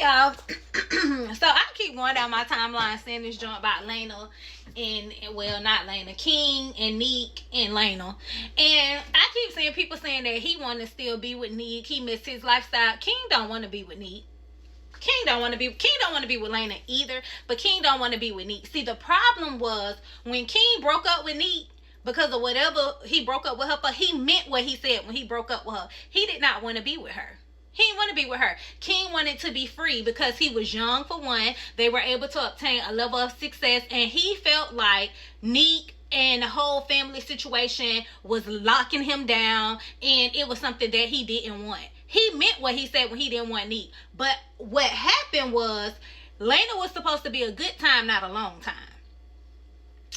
y'all. So I keep going down my timeline saying this joint about Laina and, well, not Laina, King and Nique and Laina. And I keep seeing people saying that he want to still be with Nique. He missed his lifestyle. King don't want to be with Nique. King don't want to be with Laina either, but King don't want to be with Nique. See, the problem was when King broke up with Nique, because of whatever he broke up with her for, he meant what he said when he broke up with her. He did not want to be with her. He didn't want to be with her. King wanted to be free because he was young, for one. They were able to obtain a level of success, and he felt like Nique and the whole family situation was locking him down, and it was something that he didn't want. He meant what he said when he didn't want Nique. But what happened was, Laina was supposed to be a good time, not a long time.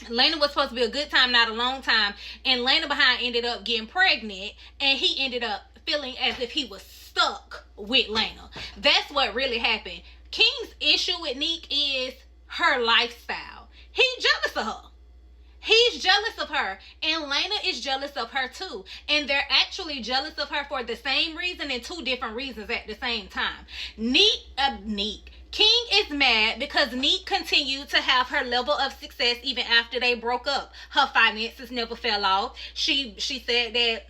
Laina was supposed to be a good time, not a long time. And Laina behind ended up getting pregnant, and he ended up feeling as if he was stuck with Laina. That's what really happened. King's issue with Nique is her lifestyle. He's jealous of her. He's jealous of her, and Laina is jealous of her too. And they're actually jealous of her for the same reason and two different reasons at the same time. King is mad because Nique continued to have her level of success even after they broke up. Her finances never fell off. She said that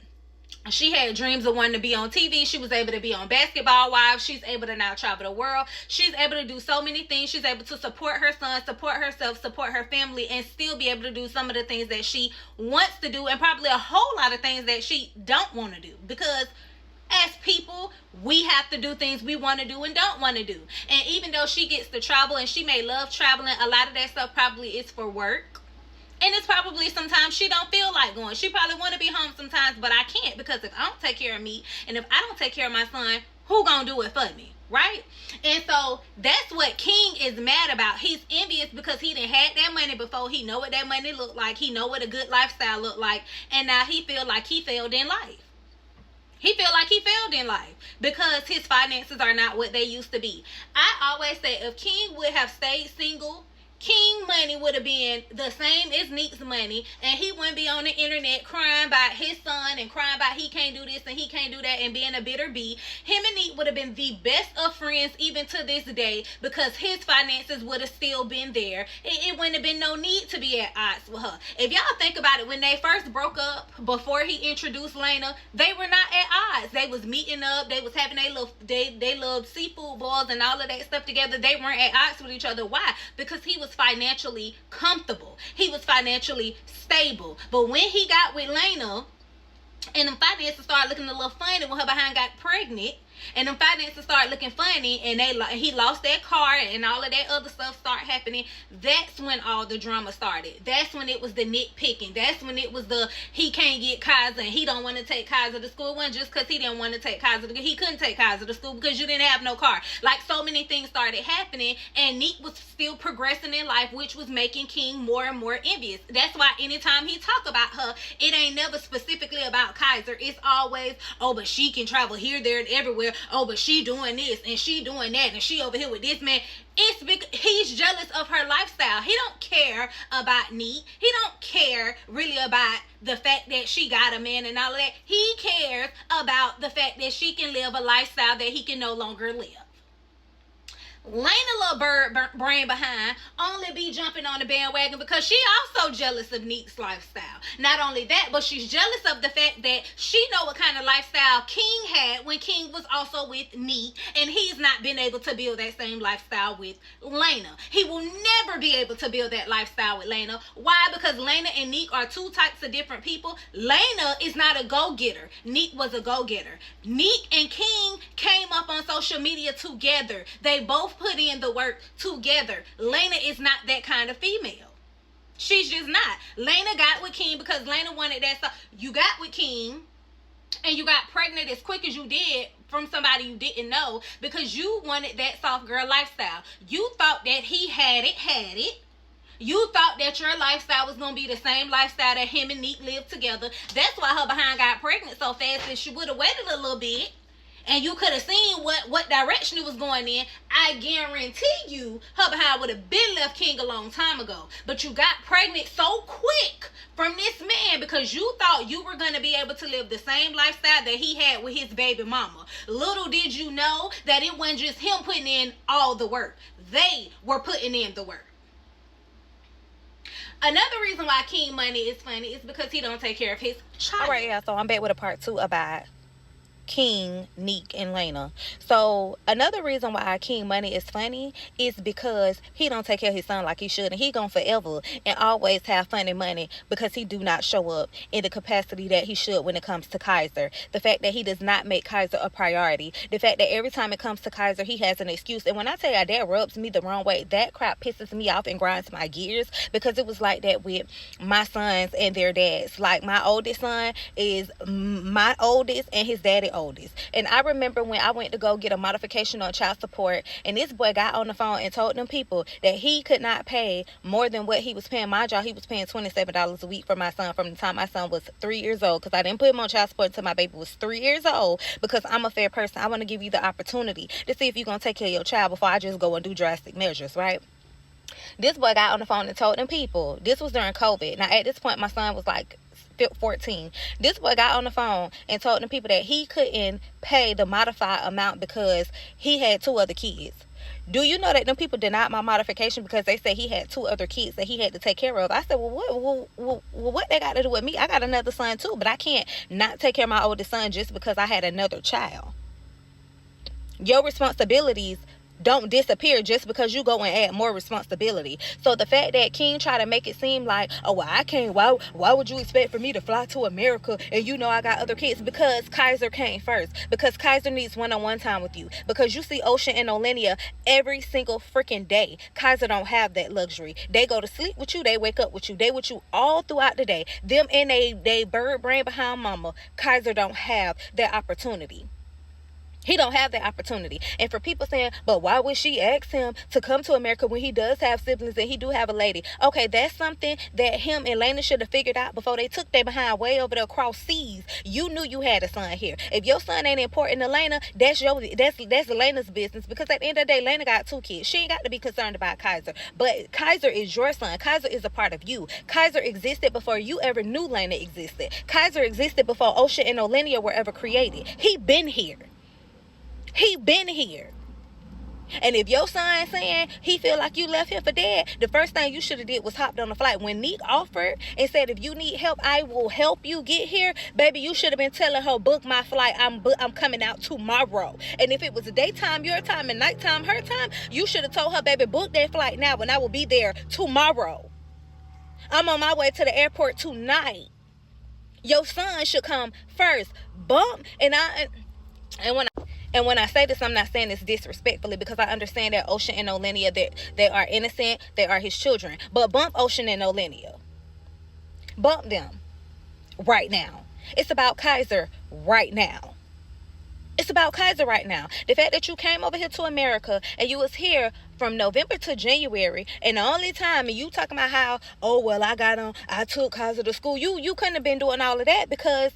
she had dreams of wanting to be on TV. She was able to be on Basketball Wives. She's able to now travel the world. She's able to do so many things. She's able to support her son, support herself, support her family, and still be able to do some of the things that she wants to do, and probably a whole lot of things that she don't want to do. Because as people, we have to do things we want to do and don't want to do. And even though she gets to travel and she may love traveling, a lot of that stuff probably is for work. And it's probably sometimes she don't feel like going. She probably want to be home sometimes, but I can't, because if I don't take care of me and if I don't take care of my son, who gonna do it for me, right? And so that's what King is mad about. He's envious because he done had that money before. He know what that money looked like. He know what a good lifestyle looked like. And now he feel like he failed in life. He feel like he failed in life because his finances are not what they used to be. I always say, if King would have stayed single, King money would have been the same as Nique's money, and he wouldn't be on the internet crying about his son and crying about he can't do this and he can't do that and being a bitter bee. Him and Nique would have been the best of friends even to this day, because his finances would have still been there. It wouldn't have been no need to be at odds with her. If y'all think about it, when they first broke up, before he introduced Laina, they were not at odds. They was meeting up. They was having they loved seafood boils and all of that stuff together. They weren't at odds with each other. Why? Because he was financially comfortable. He was financially stable. But when he got with Laina, and the finances started looking a little funny when her behind got pregnant, and the finances started looking funny, and he lost that car and all of that other stuff started happening. That's when all the drama started. That's when it was the nitpicking. That's when it was the he can't get Kaiser and he don't want to take Kaiser to school. It wasn't just because he didn't want to take Kaiser to school. He couldn't take Kaiser to school because you didn't have no car. Like, so many things started happening, and Nique was still progressing in life, which was making King more and more envious. That's why anytime he talk about her, it ain't never specifically about Kaiser. It's always, oh, but she can travel here, there, and everywhere. Oh, but she doing this and she doing that and she over here with this man. It's because he's jealous of her lifestyle. He don't care about Nique. He don't care really about the fact that she got a man and all of that. He cares about the fact that she can live a lifestyle that he can no longer live. Laina little bird brain behind only be jumping on the bandwagon because she also jealous of Nique's lifestyle. Not only that, but she's jealous of the fact that she know what kind of lifestyle King had when King was also with Nique, and he's not been able to build that same lifestyle with Laina. He will never be able to build that lifestyle with Laina. Why? Because Laina and Nique are two types of different people. Laina is not a go-getter. Nique was a go-getter. Nique and King came up on social media together. They both put in the work together. Laina is not that kind of female. She's just not. Laina got with King because Laina wanted that stuff. You got with King and you got pregnant as quick as you did from somebody you didn't know because you wanted that soft girl lifestyle. You thought that he had it. You thought that your lifestyle was going to be the same lifestyle that him and Nique lived together. That's why her behind got pregnant so fast, and she would have waited a little bit. and you could have seen what direction it was going in, I guarantee you her behind would have been left King a long time ago. But you got pregnant so quick from this man because you thought you were going to be able to live the same lifestyle that he had with his baby mama. Little did you know that it wasn't just him putting in all the work. They were putting in the work. Another reason why King Money is funny is because he don't take care of his child. All right, yeah, so I'm back with a part 2 about King, Nique, and Laina. So another reason why King Money is funny is because he don't take care of his son like he should, and he gonna forever and always have funny money because he do not show up in the capacity that he should when it comes to Kaiser. The fact that he does not make Kaiser a priority, the fact that every time it comes to Kaiser he has an excuse. And when I tell you that rubs me the wrong way, that crap pisses me off and grinds my gears, because it was like that with my sons and their dads. Like my oldest son is my oldest and his daddy oldest. And I remember when I went to go get a modification on child support, and this boy got on the phone and told them people that he could not pay more than what he was paying. My job, he was paying $27 a week for my son from the time my son was 3 years old, because I didn't put him on child support until my baby was 3 years old, because I'm a fair person. I want to give you the opportunity to see if you're going to take care of your child before I just go and do drastic measures, right? This boy got on the phone and told them people, this was during COVID. Now at this point my son was like 14. This boy got on the phone and told them people that he couldn't pay the modified amount because he had 2 other kids. Do you know that them people denied my modification because they said he had 2 other kids that he had to take care of? I said, well, what they got to do with me? I got another son too, but I can't not take care of my oldest son just because I had another child. Your responsibilities don't disappear just because you go and add more responsibility. So the fact that King try to make it seem like, oh, well, I can't, why would you expect for me to fly to America and you know I got other kids? Because Kaiser came first. Because Kaiser needs one-on-one time with you. Because you see Ocean and Laina every single freaking day. Kaiser don't have that luxury. They go to sleep with you, they wake up with you, they with you all throughout the day. Them and they bird brain behind mama. Kaiser don't have that opportunity. He don't have that opportunity. And for people saying, but why would she ask him to come to America when he does have siblings and he do have a lady? Okay, that's something that him and Laina should have figured out before they took their behind way over there across seas. You knew you had a son here. If your son ain't important to Laina, that's Laina's business, because at the end of the day, Laina got 2 kids. She ain't got to be concerned about Kaiser. But Kaiser is your son. Kaiser is a part of you. Kaiser existed before you ever knew Laina existed. Kaiser existed before Ocean and Laina were ever created. He been here. He been here. And if your son saying he feel like you left him for dead, the first thing you should have did was hopped on the flight. When Nique offered and said, if you need help, I will help you get here, baby, you should have been telling her, book my flight. I'm coming out tomorrow. And if it was daytime your time and nighttime her time, you should have told her, baby, book that flight now and I will be there tomorrow. I'm on my way to the airport tonight. Your son should come first. Bump. And when I say this, I'm not saying this disrespectfully, because I understand that Ocean and Laina, that they are innocent, they are his children. But bump Ocean and Laina. Bump them right now. It's about Kaiser right now. It's about Kaiser right now. The fact that you came over here to America and you was here from November to January, and the only time, and you talking about how, oh, well, I took Kaiser to school. You couldn't have been doing all of that, because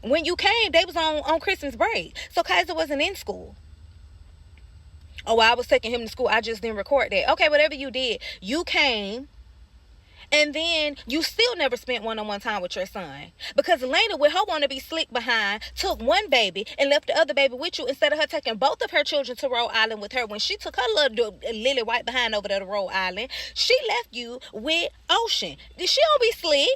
when you came, they was on Christmas break. So Kaiser wasn't in school. Oh, well, I was taking him to school. I just didn't record that. Okay, whatever you did, you came, and then you still never spent one-on-one time with your son. Because Laina, with her want to be slick behind, took one baby and left the other baby with you, instead of her taking both of her children to Rhode Island with her. When she took her little lily white behind over there to Rhode Island, she left you with Ocean. She don't be slick.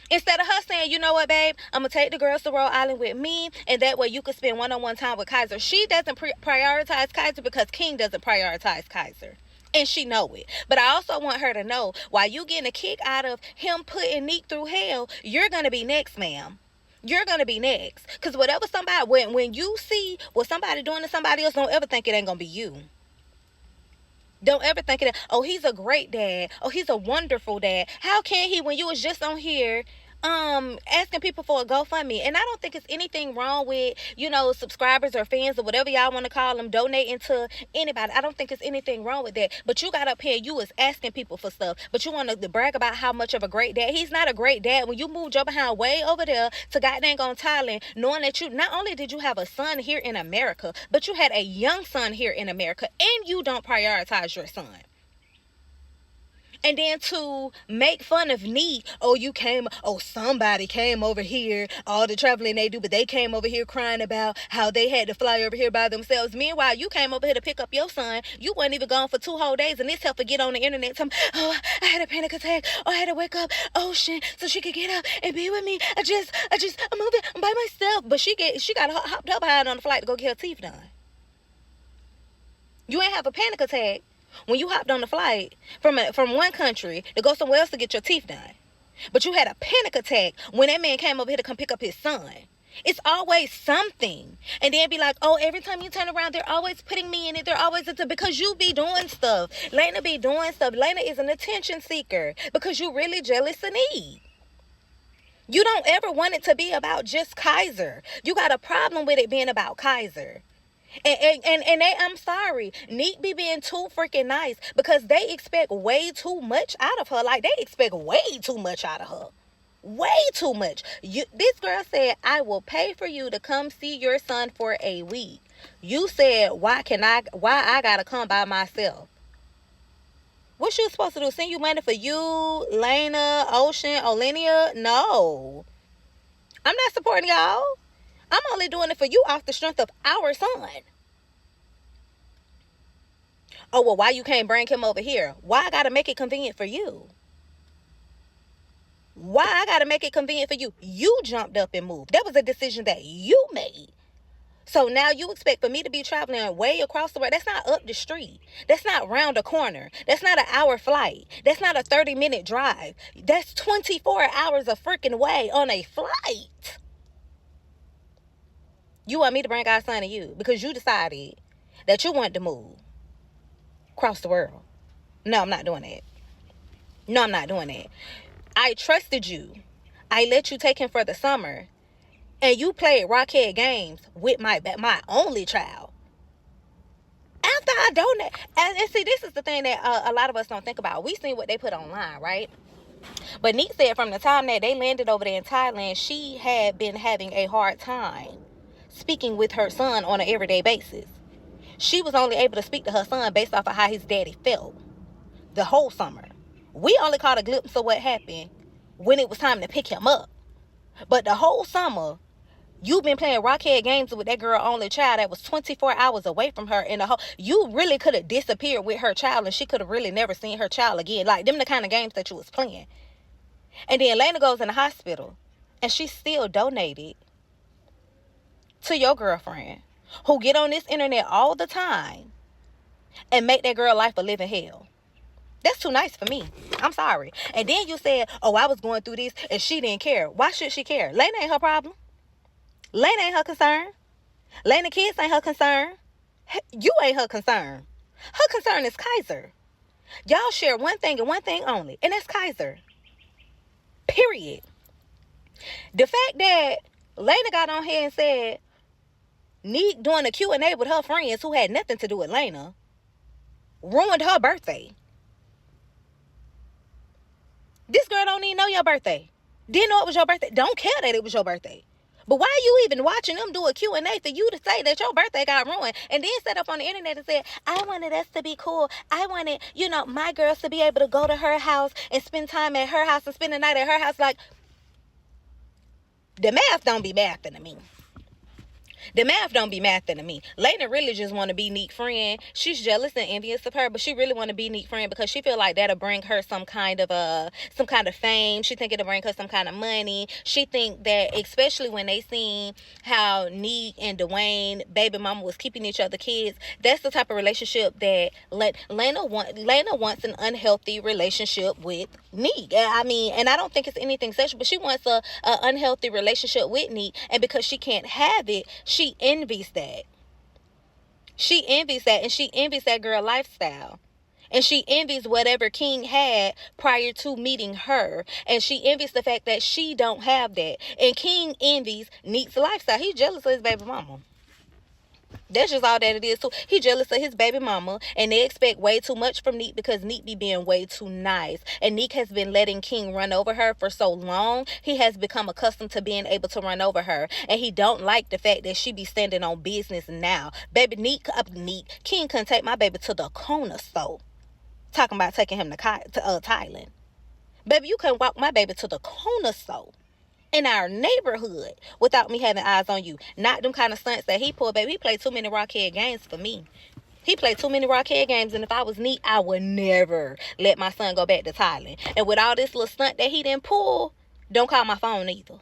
Instead of her saying, you know what, babe, I'm going to take the girls to Rhode Island with me, and that way you can spend one-on-one time with Kaiser. She doesn't prioritize Kaiser because King doesn't prioritize Kaiser. And she know it. But I also want her to know, while you getting a kick out of him putting Nique through hell, you're going to be next, ma'am. You're going to be next. Because whatever somebody, when you see what somebody doing to somebody else, don't ever think it ain't going to be you. Don't ever think of that. Oh, he's a great dad. Oh, he's a wonderful dad. How can he, when you was just on here asking people for a GoFundMe. And I don't think it's anything wrong with, subscribers or fans or whatever y'all want to call them, donating to anybody. I don't think it's anything wrong with that. But you got up here, you was asking people for stuff, but you want to brag about how much of a great dad. He's not a great dad when you moved your behind way over there to goddamn on Thailand, knowing that you not only did you have a son here in America, but you had a young son here in America, and you don't prioritize your son. And then to make fun of Nique, somebody came over here, all the traveling they do, but they came over here crying about how they had to fly over here by themselves. Meanwhile, you came over here to pick up your son. You weren't even gone for 2 whole days, and this helper get on the internet telling me, oh, I had a panic attack, or I had to wake up, oh shit, so she could get up and be with me. I'm moving by myself. But she got hopped up behind on the flight to go get her teeth done. You ain't have a panic attack when you hopped on the flight from one country to go somewhere else to get your teeth done. But you had a panic attack when that man came over here to come pick up his son. It's always something. And then be like, oh, every time you turn around, they're always putting me in it. They're always because you be doing stuff. Laina be doing stuff. Laina is an attention seeker because you really jealous of Nique. You don't ever want it to be about just Kaiser. You got a problem with it being about Kaiser. And I'm sorry, Nique be being too freaking nice because they expect way too much out of her. Like, they expect way too much out of her. Way too much. This girl said, I will pay for you to come see your son for a week. You said, why I gotta come by myself? What you supposed to do? Send you money for you, Laina, Ocean, Olenia? No. I'm not supporting y'all. I'm only doing it for you off the strength of our son. Oh, well, why you can't bring him over here? Why I gotta make it convenient for you? Why I gotta make it convenient for you? You jumped up and moved. That was a decision that you made. So now you expect for me to be traveling way across the world. That's not up the street. That's not round the corner. That's not an hour flight. That's not a 30-minute drive. That's 24 hours of freaking way on a flight. You want me to bring our son to you because you decided that you wanted to move across the world. No, I'm not doing that. No, I'm not doing that. I trusted you. I let you take him for the summer. And you played Rockhead games with my only child. After I donate. And see, this is the thing that a lot of us don't think about. We seen what they put online, right? But Nique said from the time that they landed over there in Thailand, she had been having a hard time speaking with her son on an everyday basis. She was only able to speak to her son based off of how his daddy felt the whole summer. We only caught a glimpse of what happened when it was time to pick him up. But the whole summer, you've been playing Rockhead games with that girl only child that was 24 hours away from her. You really could have disappeared with her child and she could have really never seen her child again. Like, them the kind of games that you was playing. And then Laina goes in the hospital and she still donated to your girlfriend who get on this internet all the time and make that girl life a living hell. That's too nice for me. I'm sorry. And then you said, oh, I was going through this and she didn't care. Why should she care? Laina ain't her problem. Laina ain't her concern. Laina kids ain't her concern. You ain't her concern. Her concern is Kaiser. Y'all share one thing and one thing only, and that's Kaiser. Period. The fact that Laina got on here and said Nique doing a Q&A with her friends who had nothing to do with Laina ruined her birthday. This girl don't even know your birthday. Didn't know it was your birthday. Don't care that it was your birthday. But why are you even watching them do a Q&A for you to say that your birthday got ruined and then set up on the internet and said, I wanted us to be cool. I wanted, my girls to be able to go to her house and spend time at her house and spend the night at her house. Like, the math don't be mathing to me. The math don't be mathing to me. Laina really just want to be Nique's friend. She's jealous and envious of her, but she really want to be Nique's friend because she feel like that'll bring her some kind of fame. She think it'll bring her some kind of money. She think that, especially when they seen how Nique and Dwayne, baby mama, was keeping each other kids, that's the type of relationship that Laina wants an unhealthy relationship with Nique. I mean, and I don't think it's anything sexual, but she wants a unhealthy relationship with Nique, and because she can't have it, she envies that. She envies that, and she envies that girl lifestyle. And she envies whatever King had prior to meeting her. And she envies the fact that she don't have that. And King envies Nique's lifestyle. He's jealous of his baby mama. That's just all that it is too. He jealous of his baby mama, and they expect way too much from Nique because Nique be being way too nice. And Nique has been letting King run over her for so long. He has become accustomed to being able to run over her, and he don't like the fact that she be standing on business now. Baby Nique, King couldn't take my baby to the corner store. Talking about taking him to Thailand. Baby, you couldn't walk my baby to the corner store in our neighborhood without me having eyes on you. Not them kind of stunts that he pulled, baby. He played too many rockhead games for me. He played too many rockhead games, and if I was Nique, I would never let my son go back to Thailand. And with all this little stunt that he didn't pull, don't call my phone either.